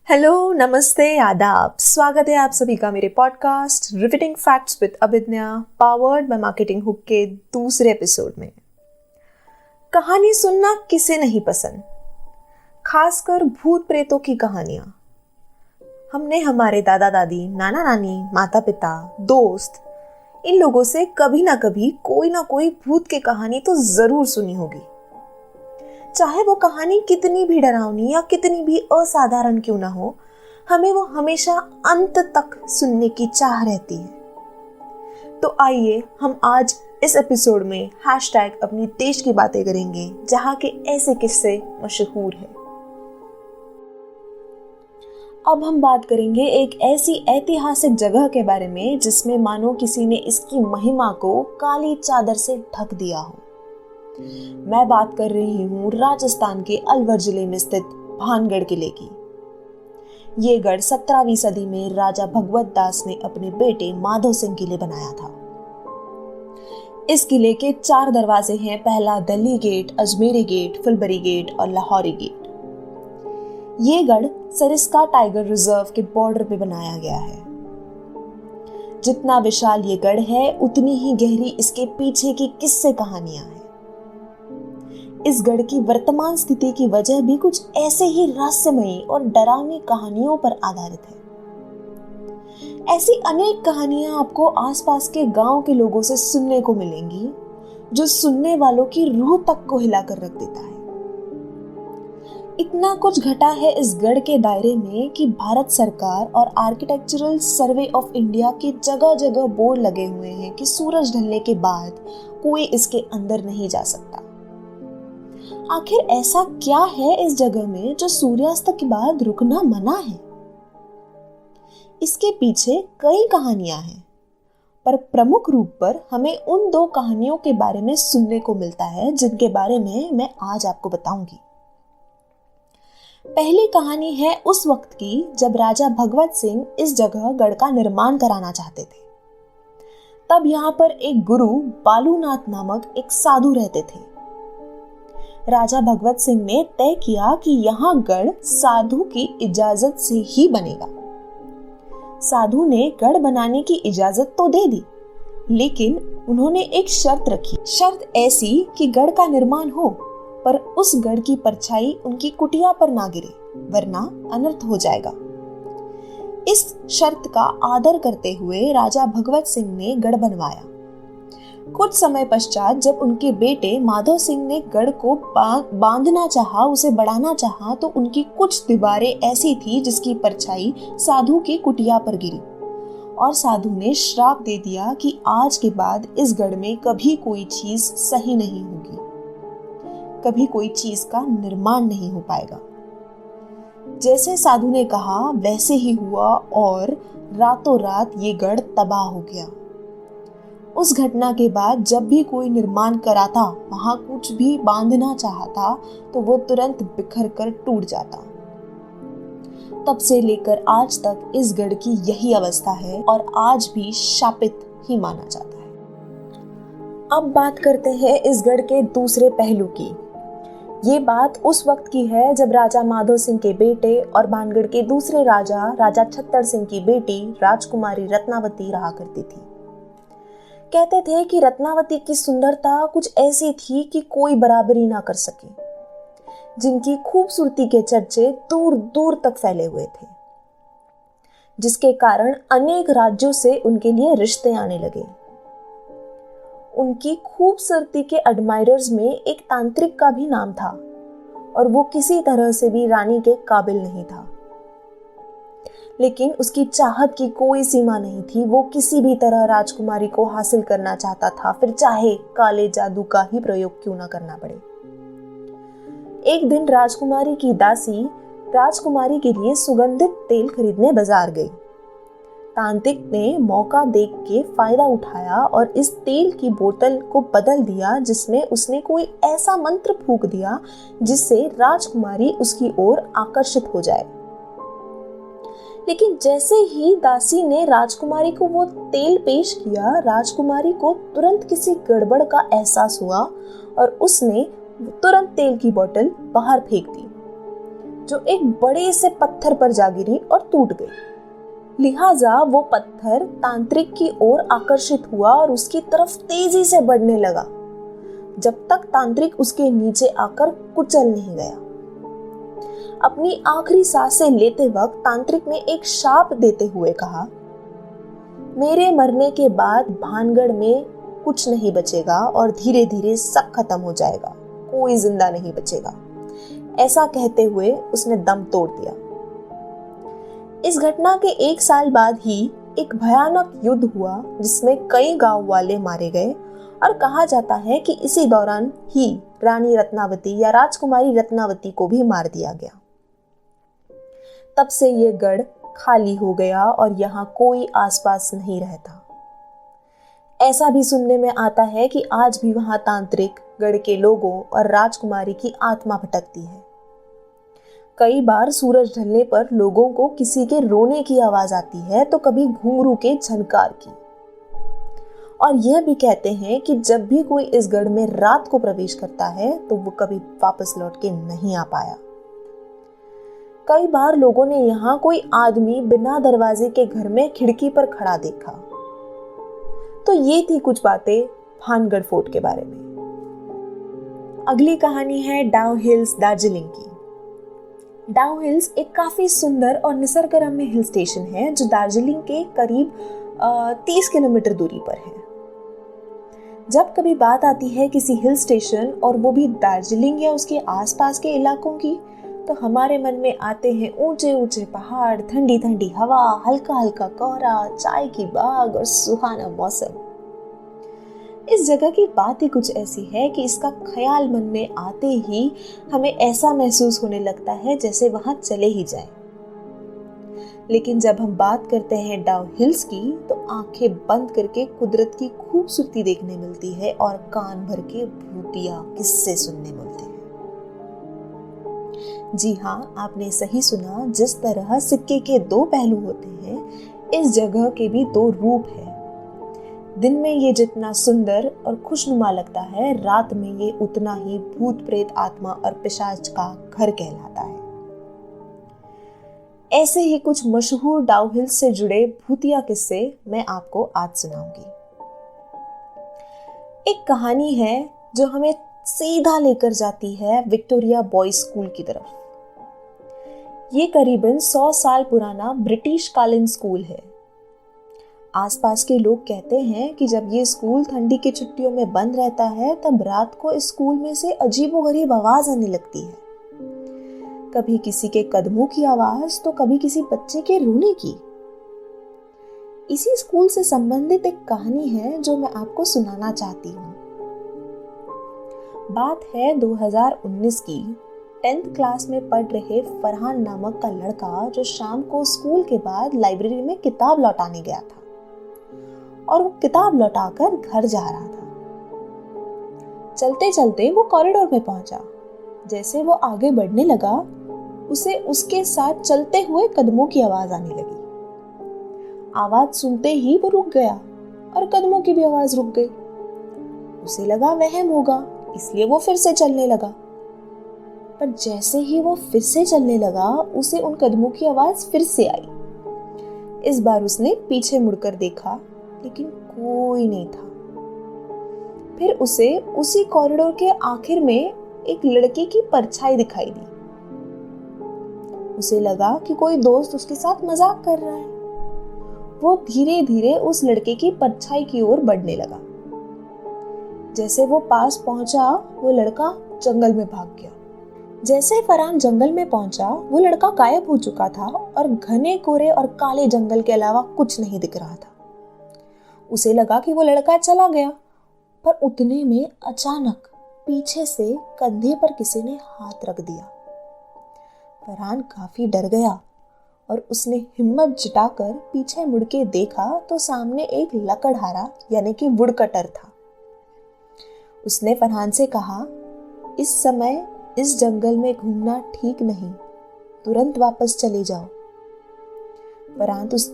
Hello, नमस्ते, आदाब। स्वागत है आप सभी का मेरे podcast riveting facts with Abhigya powered by marketing hook के दूसरे एपिसोड में। कहानी सुनना किसे नहीं पसंद, खासकर भूत प्रेतों की कहानियां। हमने हमारे दादा दादी, नाना नानी, माता पिता, दोस्त, इन लोगों से कभी ना कभी कोई ना कोई भूत की कहानी तो जरूर सुनी होगी। चाहे वो कहानी कितनी भी डरावनी या कितनी भी असाधारण क्यों ना हो, हमें वो हमेशा अंत तक सुनने की चाह रहती है। तो आइए हम आज इस एपिसोड में हैशटैग अपनी देश की बातें करेंगे, जहां के ऐसे किस्से मशहूर हैं। अब हम बात करेंगे एक ऐसी ऐतिहासिक जगह के बारे में जिसमें मानो किसी ने इसकी महिमा को काली चादर से ढक दिया हो। मैं बात कर रही हूँ राजस्थान के अलवर जिले में स्थित भानगढ़ किले की। ये गढ़ 17वीं सदी में राजा भगवत दास ने अपने बेटे माधव सिंह के लिए बनाया था। इस किले के 4 दरवाजे हैं। पहला Delhi gate, Ajmeri gate, Phulbari gate और लाहौरी गेट। ये गढ़ सरिस्का टाइगर रिजर्व के बॉर्डर पे बनाया गया है। जितना विशाल ये गढ़ है, उतनी ही गहरी इसके पीछे की किस्से कहानियां हैं। इस गढ़ की वर्तमान स्थिति की वजह भी कुछ ऐसे ही रहस्यमयी और डरावनी कहानियों पर आधारित है। ऐसी अनेक कहानियां आपको आसपास के गांव के लोगों से सुनने को मिलेंगी, जो सुनने वालों की रूह तक को हिलाकर रख देता है। इतना कुछ घटा है इस गढ़ के दायरे में कि भारत सरकार और आर्किटेक्चरल सर्वे ऑफ इंडिया के जगह जगह बोर्ड लगे हुए हैं कि सूरज ढलने के बाद कोई इसके अंदर नहीं जा सकता। आखिर ऐसा क्या है इस जगह में जो सूर्यास्त के बाद रुकना मना है? इसके पीछे कई कहानियां हैं, पर प्रमुख रूप पर हमें उन 2 कहानियों के बारे में सुनने को मिलता है जिनके बारे में मैं आज आपको बताऊंगी। पहली कहानी है उस वक्त की जब राजा भगवत सिंह इस जगह गढ़ का निर्माण कराना चाहते थे। तब यहाँ पर एक गुरु बालूनाथ नामक एक साधु रहते थे। राजा भगवत सिंह ने तय किया कि यहाँ गढ़ साधु की इजाजत से ही बनेगा। साधु ने गढ़ बनाने की इजाजत तो दे दी, लेकिन उन्होंने एक शर्त रखी। शर्त ऐसी कि गढ़ का निर्माण हो, पर उस गढ़ की परछाई उनकी कुटिया पर ना गिरे, वरना अनर्थ हो जाएगा। इस शर्त का आदर करते हुए राजा भगवत सिंह ने गढ़ बनवाया। कुछ समय पश्चात जब उनके बेटे माधव सिंह ने गढ़ को बांधना चाहा, उसे बढ़ाना चाहा, तो उनकी कुछ दीवारें ऐसी थी जिसकी परछाई साधु की कुटिया पर गिरी और साधु ने श्राप दे दिया कि आज के बाद इस गढ़ में कभी कोई चीज सही नहीं होगी, कभी कोई चीज का निर्माण नहीं हो पाएगा। जैसे साधु ने कहा वैसे ही हुआ और रातों रात ये गढ़ तबाह हो गया। उस घटना के बाद जब भी कोई निर्माण कराता, वहां कुछ भी बांधना चाहता, तो वो तुरंत बिखर कर टूट जाता। तब से लेकर आज तक इस गढ़ की यही अवस्था है और आज भी शापित ही माना जाता है। अब बात करते हैं इस गढ़ के दूसरे पहलू की। ये बात उस वक्त की है जब राजा माधव सिंह के बेटे और भानगढ़ के दूसरे राजा छत्तर सिंह की बेटी राजकुमारी रत्नावती रहा करती थी। कहते थे कि रत्नावती की सुंदरता कुछ ऐसी थी कि कोई बराबरी ना कर सके, जिनकी खूबसूरती के चर्चे दूर दूर तक फैले हुए थे, जिसके कारण अनेक राज्यों से उनके लिए रिश्ते आने लगे। उनकी खूबसूरती के एडमायरर्स में एक तांत्रिक का भी नाम था और वो किसी तरह से भी रानी के काबिल नहीं था, लेकिन उसकी चाहत की कोई सीमा नहीं थी। वो किसी भी तरह राजकुमारी को हासिल करना चाहता था, फिर चाहे काले जादू का ही प्रयोग क्यों ना करना पड़े। एक दिन राजकुमारी की दासी राजकुमारी के लिए सुगंधित तेल खरीदने बाजार गई। तांत्रिक ने मौका देख के फायदा उठाया और इस तेल की बोतल को बदल दिया, जिसमें उसने कोई ऐसा मंत्र फूंक दिया जिससे राजकुमारी उसकी ओर आकर्षित हो जाए। लेकिन जैसे ही दासी ने राजकुमारी को वो तेल पेश किया, राजकुमारी को तुरंत किसी गड़बड़ का एहसास हुआ और उसने तुरंत तेल की बोतल बाहर फेंक दी। जो एक बड़े से पत्थर पर जा गिरी और टूट गई। लिहाजा वो पत्थर तांत्रिक की ओर आकर्षित हुआ और उसकी तरफ तेजी से बढ़ने लगा, जब तक तांत्रिक उसके नीचे आकर कुचल नहीं गया। अपनी आखिरी सांसें लेते वक्त तांत्रिक ने एक शाप देते हुए कहा, मेरे मरने के बाद भानगढ़ में कुछ नहीं बचेगा और धीरे धीरे सब खत्म हो जाएगा, कोई जिंदा नहीं बचेगा। ऐसा कहते हुए उसने दम तोड़ दिया। इस घटना के 1 साल बाद ही एक भयानक युद्ध हुआ जिसमें कई गांव वाले मारे गए और कहा जाता है कि इसी दौरान ही रानी रत्नावती या राजकुमारी रत्नावती को भी मार दिया गया। तब से ये गढ़ खाली हो गया और यहाँ कोई आसपास नहीं रहता। ऐसा भी सुनने में आता है कि आज भी वहां तांत्रिक, गढ़ के लोगों और राजकुमारी की आत्मा भटकती है। कई बार सूरज ढलने पर लोगों को किसी के रोने की आवाज आती है तो कभी घुंघरू के झनकार की। और यह भी कहते हैं कि जब भी कोई इस गढ़ में रात को प्रवेश करता है तो वो कभी वापस लौट के नहीं आ पाया। कई बार लोगों ने यहाँ कोई आदमी बिना दरवाजे के घर में खिड़की पर खड़ा देखा। तो ये थी कुछ बातें भानगढ़ फोर्ट के बारे में। अगली कहानी है डाउ हिल्स दार्जिलिंग की। डाउ हिल्स एक काफी सुंदर और निसर्गरम्य हिल स्टेशन है जो दार्जिलिंग के करीब 30 किलोमीटर दूरी पर है। जब कभी बात आती है किसी हिल स्टेशन और वो भी दार्जिलिंग या उसके आसपास के इलाकों की, तो हमारे मन में आते हैं ऊंचे ऊंचे पहाड़, ठंडी ठंडी हवा, हल्का हल्का कोहरा, चाय की बाग और सुहाना मौसम। इस जगह की बात ही कुछ ऐसी है कि इसका ख्याल मन में आते ही हमें ऐसा महसूस होने लगता है जैसे वहां चले ही जाएं। लेकिन जब हम बात करते हैं डाउ हिल्स की तो आंखें बंद करके कुदरत की खूबसूरती देखने मिलती है और कान भर के भूतिया किस्से सुनने मिलते हैं। जी हाँ, आपने सही सुना। जिस तरह सिक्के के 2 पहलू होते हैं, इस जगह के भी 2 रूप हैं। दिन में ये जितना सुंदर और खुशनुमा लगता है, रात में ये उतना ही भूत प्रेत, आत्मा और पिशाच का घर कहलाता है। ऐसे ही कुछ मशहूर डाउ हिल्स से जुड़े भूतिया किस्से मैं आपको आज सुनाऊंगी। एक कहानी है जो हमें सीधा लेकर जाती है विक्टोरिया बॉयज स्कूल की तरफ। ये करीबन 100 साल पुराना ब्रिटिश कालीन स्कूल है। आसपास के लोग कहते हैं कि जब ये स्कूल ठंडी की छुट्टियों में बंद रहता है तब रात को इस स्कूल में से अजीबोगरीब आवाज आने लगती है। कभी किसी के कदमों की आवाज तो कभी किसी बच्चे के रोने की। इसी स्कूल से संबंधित एक कहानी है जो मैं आपको सुनाना चाहती हूँ। बात है 2019 की। 10th क्लास में पढ़ रहे फरहान नामक का लड़का जो शाम को स्कूल के बाद लाइब्रेरी में किताब लौटाने गया था और वो किताब लौटाकर घर जा रहा था। चलते चलते वो कॉरिडोर में पहुंचा। जैसे वो आगे बढ़ने लगा, उसे उसके साथ चलते हुए कदमों की आवाज आने लगी। आवाज सुनते ही वो रुक गया और कदमों की भी आवाज रुक गई। उसे लगा वहम होगा, इसलिए वो फिर से चलने लगा। पर जैसे ही वो फिर से चलने लगा, उसे उन कदमों की आवाज फिर से आई। इस बार उसने पीछे मुड़कर देखा, लेकिन कोई नहीं था। फिर उसे उसी कॉरिडोर के आखिर में एक लड़के की परछाई दिखाई दी। उसे लगा कि कोई दोस्त उसके साथ मजाक कर रहा है। वो धीरे धीरे उस लड़के की परछाई की ओर बढ़ने लगा। जैसे वो पास पहुंचा, वो लड़का जंगल में भाग गया। जैसे फरहान जंगल में पहुंचा, वो लड़का गायब हो चुका था और घने कोहरे और काले जंगल के अलावा कुछ नहीं दिख रहा था। उसे लगा कि वो लड़का चला गया, पर उतने में अचानक पीछे से कंधे पर किसी ने हाथ रख दिया। फरहान काफी डर गया और उसने हिम्मत जुटाकर पीछे मुड़ के देखा तो सामने एक लकड़हारा यानी कि वुडकटर था। उसने फरहान से कहा, इस समय इस जंगल में घूमना ठीक नहीं, तुरंत वापस चले जाओ।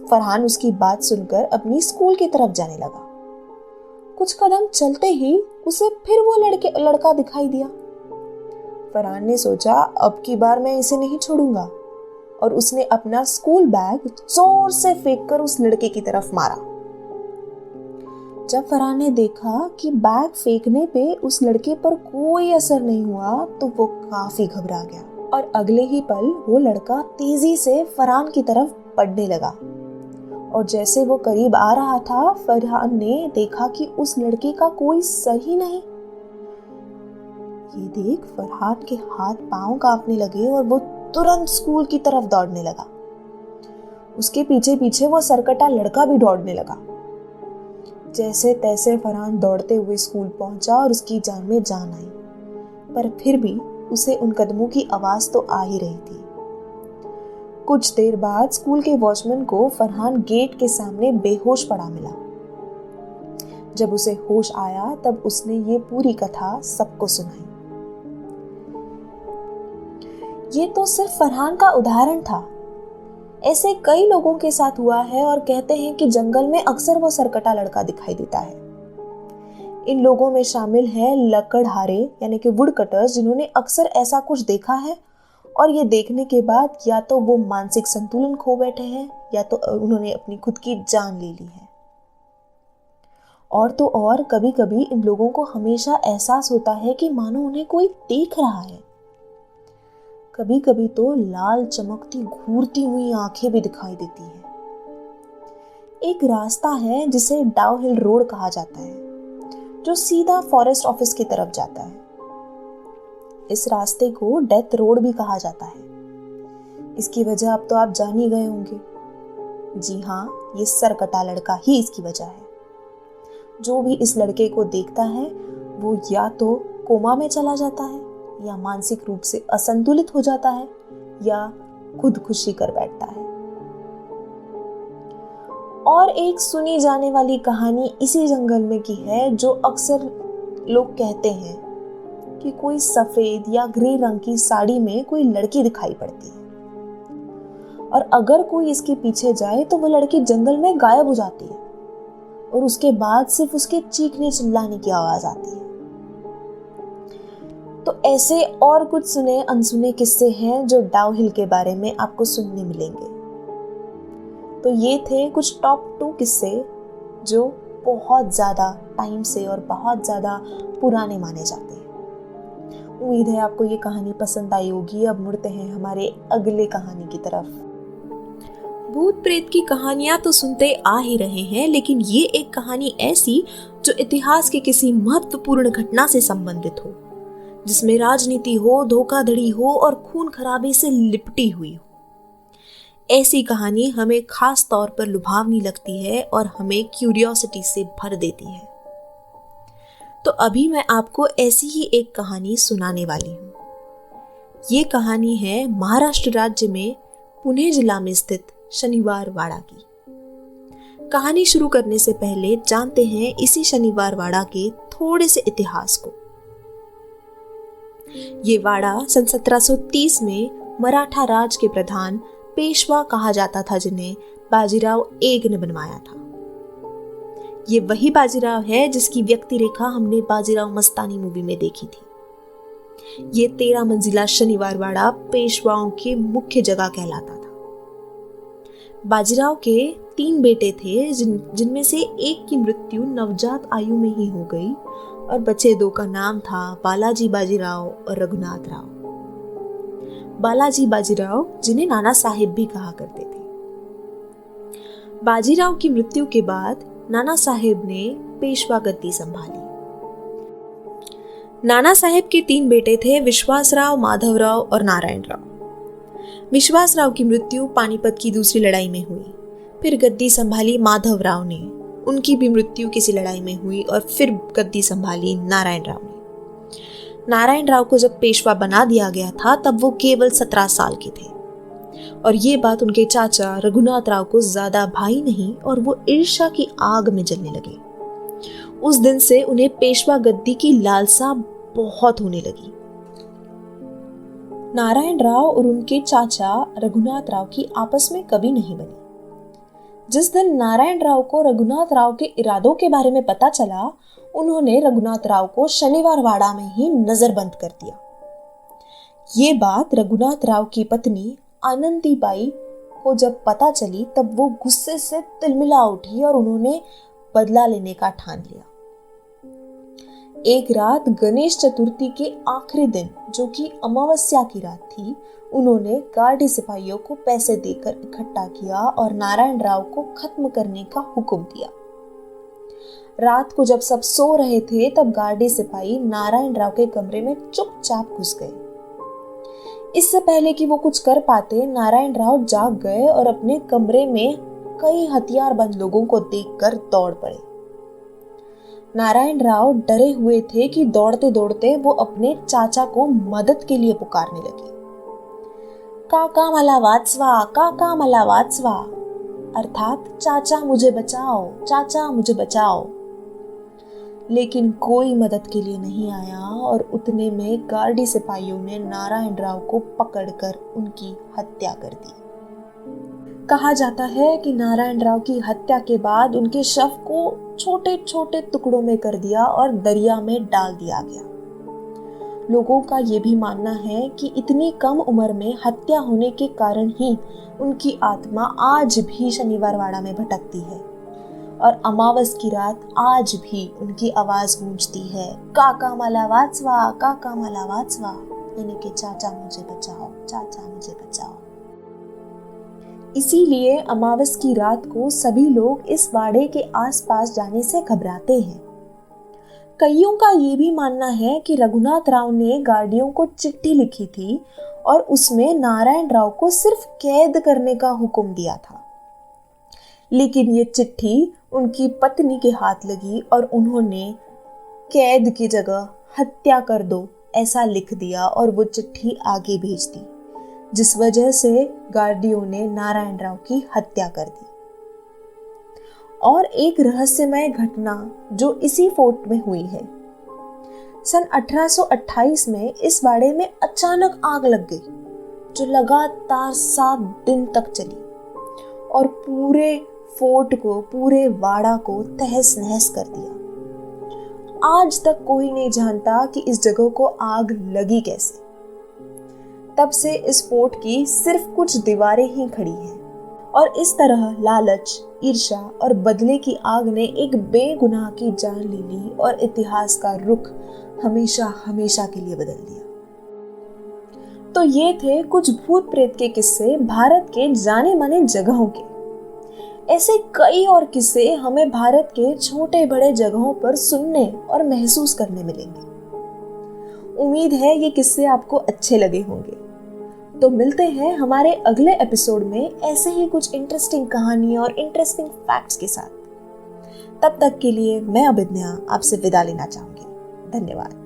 फरहान उसकी बात सुनकर अपनी स्कूल की तरफ जाने लगा। कुछ कदम चलते ही उसे फिर वो लड़का दिखाई दिया। फरहान ने सोचा अब की बार मैं इसे नहीं छोड़ूंगा और उसने अपना स्कूल बैग जोर से फेंककर उस लड़के की तरफ मारा। जब फरहान ने देखा कि बैग फेंकने पे उस लड़के पर कोई असर नहीं हुआ तो वो काफी घबरा गया और अगले ही पल वो लड़का तेजी से फरहान की तरफ बढ़ने लगा और जैसे वो करीब आ रहा था फरहान ने देखा कि उस लड़के का कोई सर ही नहीं। ये देख फरहान के हाथ पांव कांपने लगे और वो तुरंत स्कूल की तरफ दौड़ने लगा। उसके पीछे पीछे वो सरकटा लड़का भी दौड़ने लगा। जैसे तैसे फरहान दौड़ते हुए स्कूल पहुंचा और उसकी जान में जान आई, पर फिर भी उसे उन कदमों की आवाज तो आ ही रही थी। कुछ देर बाद स्कूल के वॉचमैन को फरहान गेट के सामने बेहोश पड़ा मिला। जब उसे होश आया तब उसने ये पूरी कथा सबको सुनाई। ये तो सिर्फ फरहान का उदाहरण था, ऐसे कई लोगों के साथ हुआ है और कहते हैं कि जंगल में अक्सर वो सरकटा लड़का दिखाई देता है। इन लोगों में शामिल है लकड़हारे यानी कि वुड कटर्स, जिन्होंने अक्सर ऐसा कुछ देखा है और ये देखने के बाद या तो वो मानसिक संतुलन खो बैठे हैं या तो उन्होंने अपनी खुद की जान ले ली है। और तो और कभी कभी इन लोगों को हमेशा एहसास होता है कि मानो उन्हें कोई देख रहा है। कभी कभी तो लाल चमकती घूरती हुई आंखें भी दिखाई देती हैं। एक रास्ता है जिसे डाउ हिल रोड कहा जाता है, जो सीधा फॉरेस्ट ऑफिस की तरफ जाता है। इस रास्ते को डेथ रोड भी कहा जाता है। इसकी वजह अब तो आप जान ही गए होंगे। जी हाँ, ये सरकटा लड़का ही इसकी वजह है। जो भी इस लड़के को देखता है वो या तो कोमा में चला जाता है या मानसिक रूप से असंतुलित हो जाता है या खुदकुशी कर बैठता है। और एक सुनी जाने वाली कहानी इसी जंगल में की है, जो अक्सर लोग कहते हैं कि कोई सफेद या ग्रे रंग की साड़ी में कोई लड़की दिखाई पड़ती है और अगर कोई इसके पीछे जाए तो वो लड़की जंगल में गायब हो जाती है और उसके बाद सिर्फ उसके चीखने चिल्लाने की आवाज आती है। तो ऐसे और कुछ सुने अनसुने किस्से हैं जो डाउ हिल के बारे में आपको सुनने मिलेंगे। तो ये थे कुछ टॉप 2 किस्से जो बहुत ज़्यादा टाइम से और बहुत ज़्यादा पुराने माने जाते हैं। उम्मीद है आपको ये कहानी पसंद आई होगी। अब मुड़ते हैं हमारे अगले कहानी की तरफ। भूत प्रेत की कहानियां तो सुनते आ ही रहे हैं, लेकिन ये एक कहानी ऐसी जो इतिहास के किसी महत्वपूर्ण घटना से संबंधित हो, जिसमें राजनीति हो, धोखाधड़ी हो और खून खराबे से लिपटी हुई हो। ऐसी कहानी हमें खास तौर पर लुभावनी लगती है और हमें क्यूरियोसिटी से भर देती है। तो अभी मैं आपको ऐसी ही एक कहानी सुनाने वाली हूँ। ये कहानी है महाराष्ट्र राज्य में पुणे जिला में स्थित शनिवार वाड़ा की। कहानी शुरू करने से पहले जानते हैं इसी शनिवार वाड़ा के थोड़े से इतिहास को। ये वाड़ा सन 1730 में मराठा राज के प्रधान पेशवा कहा जाता था, जिन्हें बाजीराव एक ने बनवाया था। ये वही बाजीराव है जिसकी व्यक्ति रेखा हमने बाजीराव मस्तानी मूवी में देखी थी। ये 13 मंजिला शनिवार वाड़ा पेशवाओं के मुख्य जगह कहलाता था। बाजीराव के 3 बेटे थे, जिनमें से एक की मृत्यु नवजात आयु में ही हो गई और बचे 2 का नाम था बालाजी बाजीराव और रघुनाथ राव। बालाजी बाजीराव, जिन्हें नाना साहेब भी कहा करते थे। बाजीराव की मृत्यु के बाद नाना साहेब ने पेशवा गद्दी संभाली। नाना साहेब के 3 बेटे थे, विश्वासराव, माधवराव और नारायण राव। विश्वासराव की मृत्यु पानीपत की दूसरी लड़ाई में हुई। फिर गद्दी संभाली माधवराव ने, उनकी भी मृत्यु किसी लड़ाई में हुई और फिर गद्दी संभाली नारायण राव ने। नारायण राव को जब पेशवा बना दिया गया था तब वो केवल 17 साल के थे और ये बात उनके चाचा रघुनाथ राव को ज्यादा भाई नहीं और वो ईर्ष्या की आग में जलने लगे। उस दिन से उन्हें पेशवा गद्दी की लालसा बहुत होने लगी। नारायण राव और उनके चाचा रघुनाथ राव की आपस में कभी नहीं बनी। जिस दिन नारायण राव को रघुनाथ राव के इरादों के बारे में पता चला, उन्होंने रघुनाथ राव को शनिवार वाड़ा में ही नजरबंद कर दिया। ये बात रघुनाथ राव की पत्नी आनंदीबाई को जब पता चली तब वो गुस्से से तिलमिला उठी और उन्होंने बदला लेने का ठान लिया। एक रात गणेश चतुर्थी के आखिरी दिन, जो कि अमावस्या की रात थी, उन्होंने गार्डी सिपाहियों को पैसे देकर इकट्ठा किया और नारायण राव को खत्म करने का हुक्म दिया। रात को जब सब सो रहे थे तब गार्डी सिपाही नारायण राव के कमरे में चुपचाप घुस गए। इससे पहले कि वो कुछ कर पाते, नारायण राव जाग गए और अपने कमरे में कई हथियारबंद लोगों को देखकर दौड़ पड़े। नारायण राव डरे हुए थे कि दौड़ते दौड़ते वो अपने चाचा को मदद के लिए पुकारने लगे। काका मला वाचवा, काका मला वाचवा, अर्थात चाचा मुझे बचाओ, चाचा मुझे बचाओ। लेकिन कोई मदद के लिए नहीं आया और उतने में गार्डी सिपाहियों ने नारायण राव को पकड़कर उनकी हत्या कर दी। कहा जाता है कि नारायण राव की हत्या के बाद उनके शव को छोटे छोटे टुकड़ों में कर दिया और दरिया में डाल दिया गया। लोगों का ये भी मानना है कि इतनी कम उम्र में हत्या होने के कारण ही उनकी आत्मा आज भी शनिवार वाड़ा में भटकती है और अमावस की रात आज भी उनकी आवाज गूंजती है, काका मला वाचवा, काका मला वाचवा, यानी कि चाचा मुझे बचाओ, चाचा मुझे बचाओ। इसीलिए अमावस की रात को सभी लोग इस वाड़े के आसपास जाने से घबराते हैं। कईयों का ये भी मानना है कि रघुनाथ राव ने गार्डियों को चिट्ठी लिखी थी और उसमें नारायण राव को सिर्फ कैद करने का हुक्म दिया था। लेकिन ये चिट्ठी उनकी पत्नी के हाथ लगी और उन्होंने कैद की जगह हत्या कर दो ऐसा लिख दिया और वो चिट्ठी आगे भेज दी, जिस वजह से गार्डियों ने नारायण राव की हत्या कर दी। और एक रहस्यमय घटना जो इसी फोर्ट में हुई है। सन 1828 में इस वाड़े में अचानक आग लग गई, जो लगातार 7 दिन तक चली और पूरे फोर्ट को, पूरे वाड़ा को तहस नहस कर दिया। आज तक कोई नहीं जानता कि इस जगह को आग लगी कैसे। तब से इस फोर्ट की सिर्फ कुछ दीवारें ही खड़ी हैं और इस तरह लालच, ईर्ष्या और बदले की आग ने एक बेगुनाह की जान ले ली और इतिहास का रुख हमेशा हमेशा के लिए बदल दिया। तो ये थे कुछ भूत प्रेत के किस्से भारत के जाने माने जगहों के। ऐसे कई और किस्से हमें भारत के छोटे बड़े जगहों पर सुनने और महसूस करने मिलेंगे। उम्मीद है ये किस्से आपको अच्छे लगे होंगे। तो मिलते हैं हमारे अगले एपिसोड में ऐसे ही कुछ इंटरेस्टिंग कहानी और इंटरेस्टिंग फैक्ट्स के साथ। तब तक के लिए मैं अभिज्ञा आपसे विदा लेना चाहूंगी। धन्यवाद।